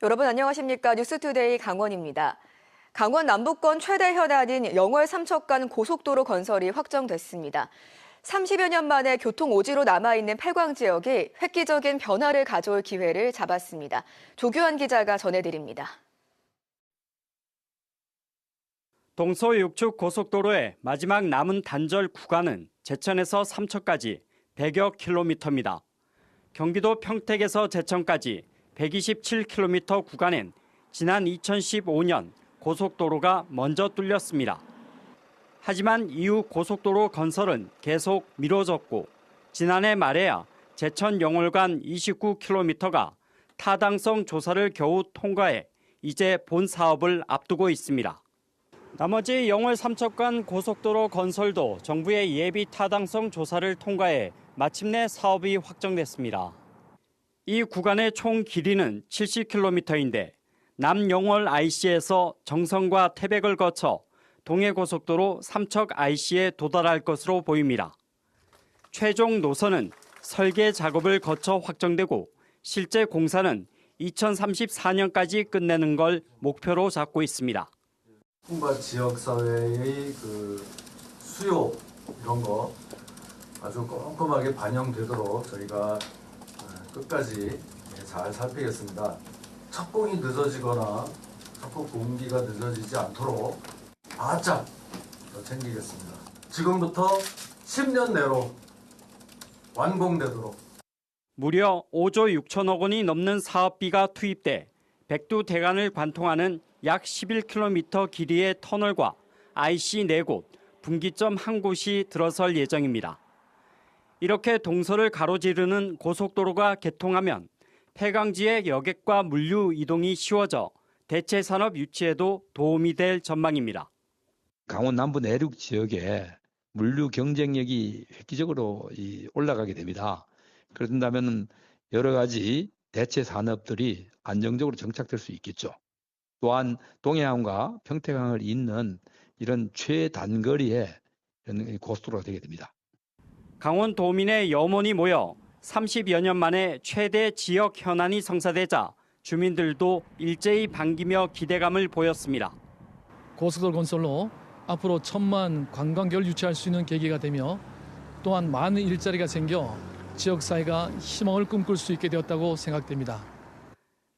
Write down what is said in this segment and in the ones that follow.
여러분 안녕하십니까? 뉴스투데이 강원입니다. 강원 남부권 최대 현안인 영월 삼척간 고속도로 건설이 확정됐습니다. 30여 년 만에 교통 오지로 남아있는 팔광 지역이 획기적인 변화를 가져올 기회를 잡았습니다. 조규환 기자가 전해드립니다. 동서육축 고속도로의 마지막 남은 단절 구간은 제천에서 삼척까지 100여 킬로미터입니다. 경기도 평택에서 제천까지 127km 구간엔 지난 2015년 고속도로가 먼저 뚫렸습니다. 하지만 이후 고속도로 건설은 계속 미뤄졌고 지난해 말에야 제천 영월 간 29km가 타당성 조사를 겨우 통과해 이제 본 사업을 앞두고 있습니다. 나머지 영월 삼척 간 고속도로 건설도 정부의 예비 타당성 조사를 통과해 마침내 사업이 확정됐습니다. 이 구간의 총 길이는 70km인데 남영월 IC에서 정선과 태백을 거쳐 동해고속도로 삼척 IC에 도달할 것으로 보입니다. 최종 노선은 설계 작업을 거쳐 확정되고 실제 공사는 2034년까지 끝내는 걸 목표로 잡고 있습니다. 통과 지역사회의 수요 이런 거 아주 꼼꼼하게 반영되도록 저희가 끝까지 잘 살피겠습니다. 착공이 늦어지거나 착공 공기가 늦어지지 않도록 바짝 챙기겠습니다. 지금부터 10년 내로 완공되도록. 무려 5조 6천억 원이 넘는 사업비가 투입돼 백두대간을 관통하는 약 11km 길이의 터널과 IC 4곳, 분기점 1곳이 들어설 예정입니다. 이렇게 동서를 가로지르는 고속도로가 개통하면 폐광지의 여객과 물류 이동이 쉬워져 대체 산업 유치에도 도움이 될 전망입니다. 강원 남부 내륙 지역에 물류 경쟁력이 획기적으로 올라가게 됩니다. 그런다면 여러 가지 대체 산업들이 안정적으로 정착될 수 있겠죠. 또한 동해안과 평택항을 잇는 이런 최단거리의 고속도로가 되게 됩니다. 강원 도민의 염원이 모여 30여 년 만에 최대 지역 현안이 성사되자 주민들도 일제히 반기며 기대감을 보였습니다. 고속도로 건설로 앞으로 1,000만 관광객을 유치할 수 있는 계기가 되며 또한 많은 일자리가 생겨 지역사회가 희망을 꿈꿀 수 있게 되었다고 생각됩니다.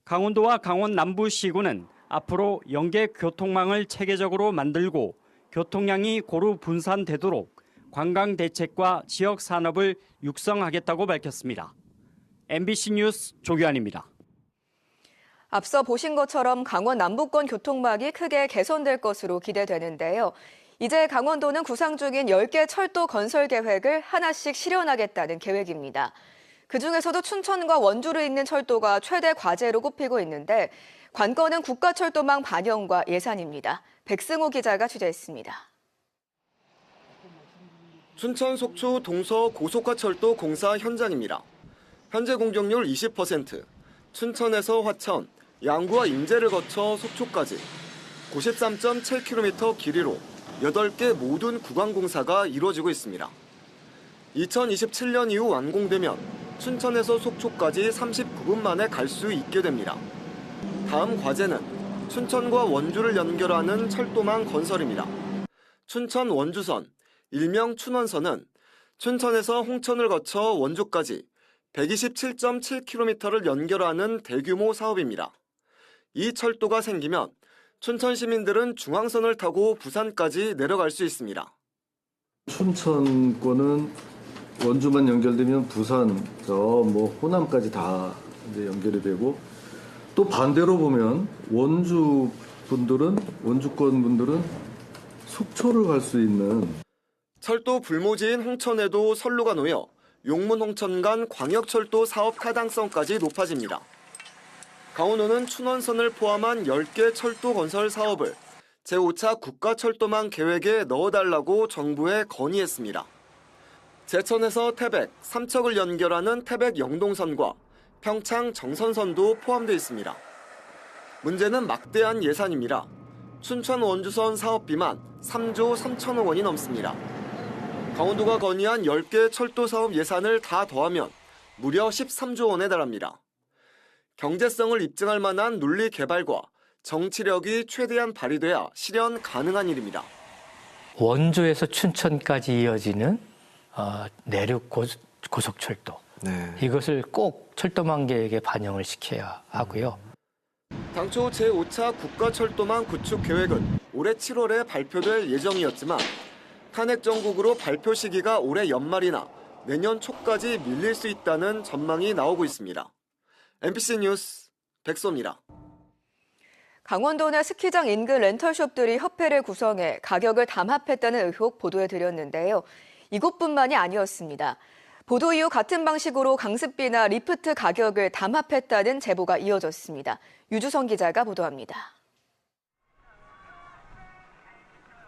강원도와 강원 남부시군은 앞으로 연계 교통망을 체계적으로 만들고 교통량이 고루 분산되도록 관광 대책과 지역 산업을 육성하겠다고 밝혔습니다. MBC 뉴스 조규환입니다. 앞서 보신 것처럼 강원 남부권 교통망이 크게 개선될 것으로 기대되는데요. 이제 강원도는 구상 중인 10개 철도 건설 계획을 하나씩 실현하겠다는 계획입니다. 그중에서도 춘천과 원주를 잇는 철도가 최대 과제로 꼽히고 있는데 관건은 국가철도망 반영과 예산입니다. 백승호 기자가 취재했습니다. 춘천 속초 동서 고속화철도 공사 현장입니다. 현재 공정률 20%, 춘천에서 화천, 양구와 인제를 거쳐 속초까지 93.7km 길이로 8개 모든 구간 공사가 이루어지고 있습니다. 2027년 이후 완공되면 춘천에서 속초까지 39분 만에 갈 수 있게 됩니다. 다음 과제는 춘천과 원주를 연결하는 철도망 건설입니다. 춘천 원주선, 일명 춘원선은 춘천에서 홍천을 거쳐 원주까지 127.7km를 연결하는 대규모 사업입니다. 이 철도가 생기면 춘천 시민들은 중앙선을 타고 부산까지 내려갈 수 있습니다. 춘천권은 원주만 연결되면 부산, 호남까지 다 이제 연결이 되고 또 반대로 보면 원주권 분들은 속초를 갈 수 있는 철도 불모지인 홍천에도 선로가 놓여 용문 홍천 간 광역철도 사업 타당성까지 높아집니다. 강원도는 춘원선을 포함한 10개 철도 건설 사업을 제5차 국가철도망 계획에 넣어달라고 정부에 건의했습니다. 제천에서 태백, 삼척을 연결하는 태백 영동선과 평창 정선선도 포함되어 있습니다. 문제는 막대한 예산입니다. 춘천 원주선 사업비만 3조 3천억 원이 넘습니다. 강원도가 건의한 10개 철도 사업 예산을 다 더하면 무려 13조 원에 달합니다. 경제성을 입증할 만한 논리 개발과 정치력이 최대한 발휘돼야 실현 가능한 일입니다. 원주에서 춘천까지 이어지는 내륙 고속철도. 이것을 꼭 철도망 계획에 반영을 시켜야 하고요. 당초 제5차 국가철도망 구축 계획은 올해 7월에 발표될 예정이었지만 탄핵 정국으로 발표 시기가 올해 연말이나 내년 초까지 밀릴 수 있다는 전망이 나오고 있습니다. MBC 뉴스 백소입니다. 강원도 내 스키장 인근 렌털숍들이 협회를 구성해 가격을 담합했다는 의혹 보도해드렸는데요. 이곳뿐만이 아니었습니다. 보도 이후 같은 방식으로 강습비나 리프트 가격을 담합했다는 제보가 이어졌습니다. 유주성 기자가 보도합니다.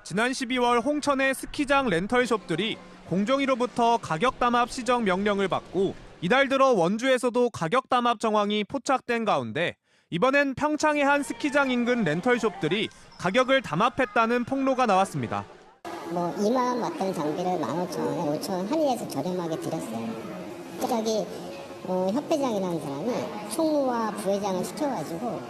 지난 12월 홍천의 스키장 렌털숍들이 공정위로부터 가격 담합 시정 명령을 받고 이달 들어 원주에서도 가격 담합 정황이 포착된 가운데 이번엔 평창의 한 스키장 인근 렌털숍들이 가격을 담합했다는 폭로가 나왔습니다. 2만 원 맞던 장비를 15,000원에 5,000원 할인해서 저렴하게 드렸어요. 갑자기 협회장이라는 사람이 총무와 부회장을 시켜가지고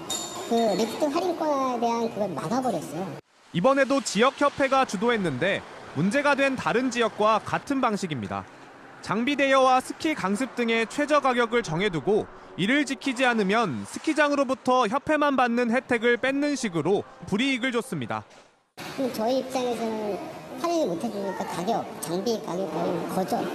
그 리프트 할인권에 대한 그걸 막아버렸어요. 이번에도 지역협회가 주도했는데 문제가 된 다른 지역과 같은 방식입니다. 장비 대여와 스키 강습 등의 최저 가격을 정해두고 이를 지키지 않으면 스키장으로부터 협회만 받는 혜택을 뺏는 식으로 불이익을 줬습니다. 저희 입장에서는 할인을 못 해주니까 장비 가격을 거절,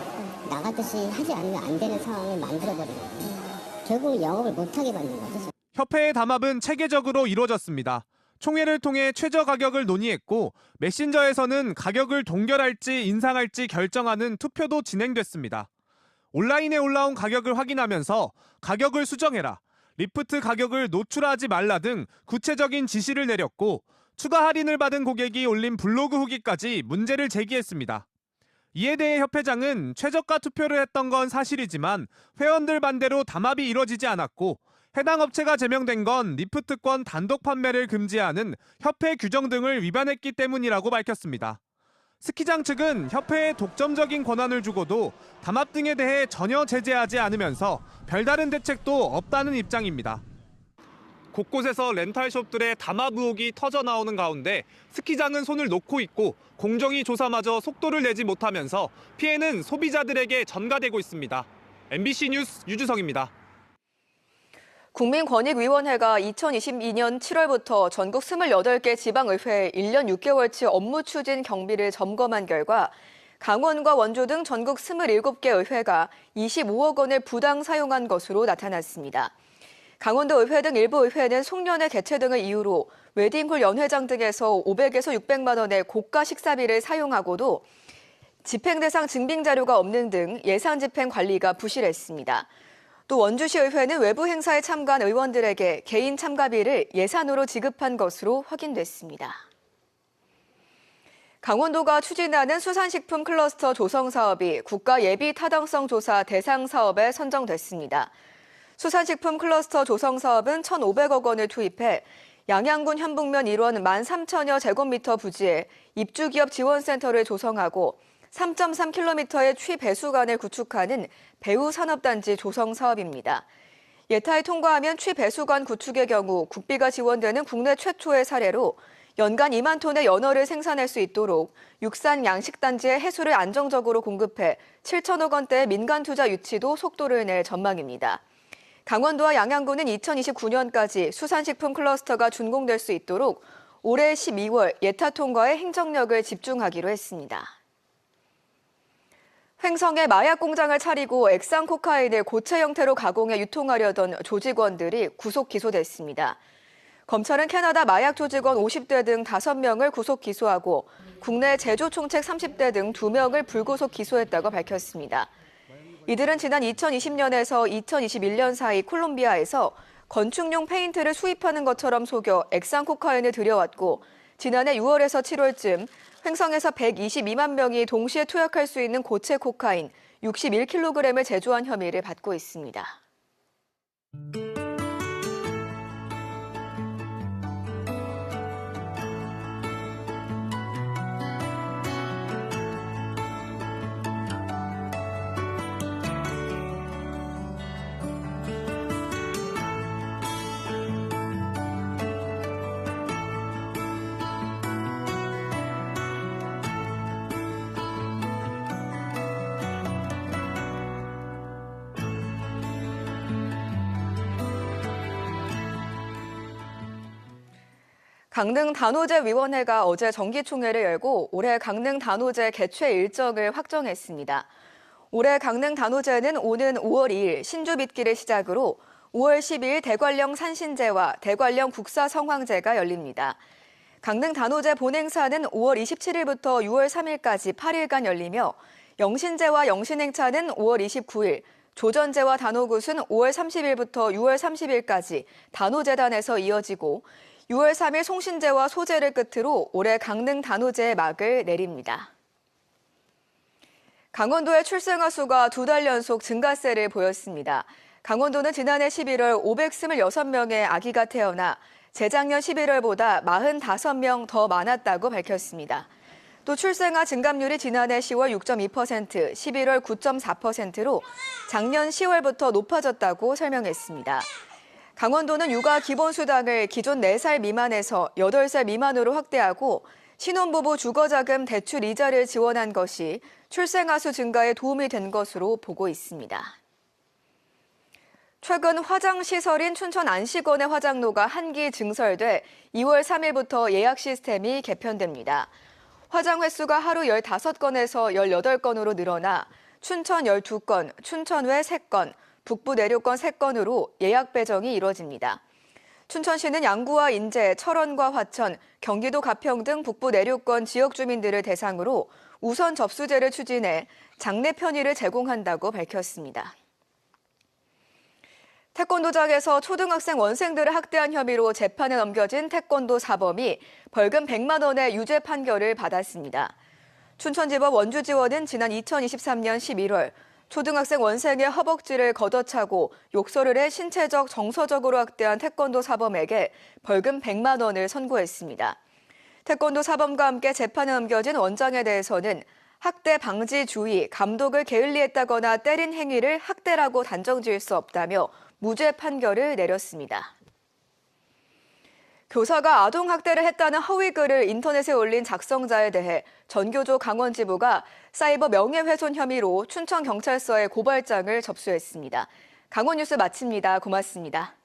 나가듯이 하지 않으면 안 되는 상황을 만들어버리는 거예요. 결국 영업을 못하게 만든 거죠. 협회의 담합은 체계적으로 이루어졌습니다. 총회를 통해 최저 가격을 논의했고 메신저에서는 가격을 동결할지 인상할지 결정하는 투표도 진행됐습니다. 온라인에 올라온 가격을 확인하면서 가격을 수정해라, 리프트 가격을 노출하지 말라 등 구체적인 지시를 내렸고 추가 할인을 받은 고객이 올린 블로그 후기까지 문제를 제기했습니다. 이에 대해 협회장은 최저가 투표를 했던 건 사실이지만 회원들 반대로 담합이 이뤄지지 않았고 해당 업체가 제명된 건 리프트권 단독 판매를 금지하는 협회 규정 등을 위반했기 때문이라고 밝혔습니다. 스키장 측은 협회에 독점적인 권한을 주고도 담합 등에 대해 전혀 제재하지 않으면서 별다른 대책도 없다는 입장입니다. 곳곳에서 렌탈숍들의 담합 의혹이 터져나오는 가운데 스키장은 손을 놓고 있고 공정위 조사마저 속도를 내지 못하면서 피해는 소비자들에게 전가되고 있습니다. MBC 뉴스 유주성입니다. 국민권익위원회가 2022년 7월부터 전국 28개 지방의회의 1년 6개월치 업무 추진 경비를 점검한 결과 강원과 원주 등 전국 27개 의회가 25억 원을 부당 사용한 것으로 나타났습니다. 강원도 의회 등 일부 의회는 송년회 개최 등을 이유로 웨딩홀 연회장 등에서 500에서 600만 원의 고가 식사비를 사용하고도 집행 대상 증빙 자료가 없는 등 예산 집행 관리가 부실했습니다. 또 원주시의회는 외부 행사에 참가한 의원들에게 개인 참가비를 예산으로 지급한 것으로 확인됐습니다. 강원도가 추진하는 수산식품 클러스터 조성 사업이 국가 예비 타당성 조사 대상 사업에 선정됐습니다. 수산식품 클러스터 조성 사업은 1,500억 원을 투입해 양양군 현북면 일원 13,000여 제곱미터 부지에 입주기업 지원센터를 조성하고 3.3km의 취배수관을 구축하는 배우산업단지 조성 사업입니다. 예타에 통과하면 취배수관 구축의 경우 국비가 지원되는 국내 최초의 사례로 연간 2만 톤의 연어를 생산할 수 있도록 육산 양식단지의 해수를 안정적으로 공급해 7천억 원대의 민간 투자 유치도 속도를 낼 전망입니다. 강원도와 양양군은 2029년까지 수산식품 클러스터가 준공될 수 있도록 올해 12월 예타 통과에 행정력을 집중하기로 했습니다. 횡성에 마약 공장을 차리고 액상 코카인을 고체 형태로 가공해 유통하려던 조직원들이 구속 기소됐습니다. 검찰은 캐나다 마약 조직원 50대 등 5명을 구속 기소하고 국내 제조 총책 30대 등 2명을 불구속 기소했다고 밝혔습니다. 이들은 지난 2020년에서 2021년 사이 콜롬비아에서 건축용 페인트를 수입하는 것처럼 속여 액상 코카인을 들여왔고 지난해 6월에서 7월쯤 횡성에서 122만 명이 동시에 투약할 수 있는 고체 코카인 61kg을 제조한 혐의를 받고 있습니다. 강릉 단오제위원회가 어제 정기총회를 열고 올해 강릉 단오제 개최 일정을 확정했습니다. 올해 강릉 단오제는 오는 5월 2일 신주빛길을 시작으로 5월 12일 대관령 산신제와 대관령 국사성황제가 열립니다. 강릉 단오제 본행사는 5월 27일부터 6월 3일까지 8일간 열리며 영신제와 영신행차는 5월 29일, 조전제와 단오굿은 5월 30일부터 6월 30일까지 단오재단에서 이어지고 6월 3일 송신제와 소제를 끝으로 올해 강릉 단오제의 막을 내립니다. 강원도의 출생아 수가 2달 연속 증가세를 보였습니다. 강원도는 지난해 11월 526명의 아기가 태어나 재작년 11월보다 45명 더 많았다고 밝혔습니다. 또 출생아 증감률이 지난해 10월 6.2%, 11월 9.4%로 작년 10월부터 높아졌다고 설명했습니다. 강원도는 육아 기본수당을 기존 4살 미만에서 8살 미만으로 확대하고 신혼부부 주거자금 대출 이자를 지원한 것이 출생아 수 증가에 도움이 된 것으로 보고 있습니다. 최근 화장시설인 춘천 안식원의 화장로가 한기 증설돼 2월 3일부터 예약 시스템이 개편됩니다. 화장 횟수가 하루 15건에서 18건으로 늘어나 춘천 12건, 춘천외 3건, 북부 내륙권 3건으로 예약 배정이 이뤄집니다. 춘천시는 양구와 인제, 철원과 화천, 경기도 가평 등 북부 내륙권 지역 주민들을 대상으로 우선 접수제를 추진해 장례 편의를 제공한다고 밝혔습니다. 태권도장에서 초등학생 원생들을 학대한 혐의로 재판에 넘겨진 태권도 사범이 벌금 100만 원의 유죄 판결을 받았습니다. 춘천지법 원주지원은 지난 2023년 11월 초등학생 원생의 허벅지를 걷어차고 욕설을 해 신체적, 정서적으로 학대한 태권도 사범에게 벌금 100만 원을 선고했습니다. 태권도 사범과 함께 재판에 넘겨진 원장에 대해서는 학대 방지 주의, 감독을 게을리했다거나 때린 행위를 학대라고 단정지을 수 없다며 무죄 판결을 내렸습니다. 교사가 아동학대를 했다는 허위 글을 인터넷에 올린 작성자에 대해 전교조 강원지부가 사이버 명예훼손 혐의로 춘천경찰서에 고발장을 접수했습니다. 강원뉴스 마칩니다. 고맙습니다.